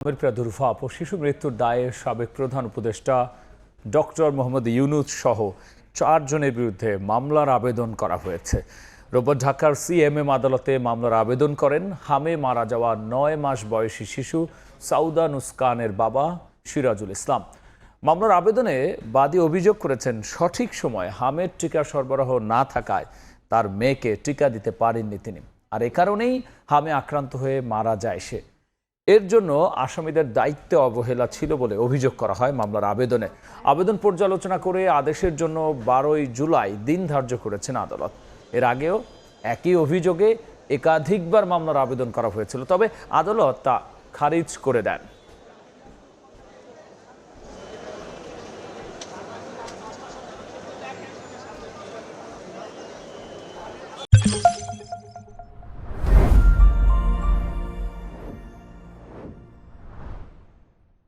আমের প্রাদুর্ভাব ও শিশু মৃত্যুর দায়ে সাবেক প্রধান উপদেষ্টা ডক্টর মোহাম্মদ ইউনূস সহ 4 জনের বিরুদ্ধে মামলার আবেদন করা হয়েছে। রোববার ঢাকার সিএমএম আদালতে মামলার আবেদন করেন হামে মারা যাওয়া 9 মাস বয়সী শিশু সাউদা নুসকানের বাবা সিরাজুল ইসলাম। মামলার আবেদনে বাদী অভিযোগ করেছেন, সঠিক সময় হামের টিকা সরবরাহ না থাকায় তার মেয়েকে টিকা দিতে পারেননি তিনি, আর এ কারণেই হামে আক্রান্ত হয়ে মারা যায় সে। এর জন্য আসামিদের দায়িত্বে অবহেলা ছিল বলে অভিযোগ করা হয় মামলার আবেদনে। আবেদন পর্যালোচনা করে আদেশের জন্য 12 জুলাই দিন ধার্য করেছেন আদালত। এর আগেও একই অভিযোগে একাধিকবার মামলার আবেদন করা হয়েছিল, তবে আদালত তা খারিজ করে দেন।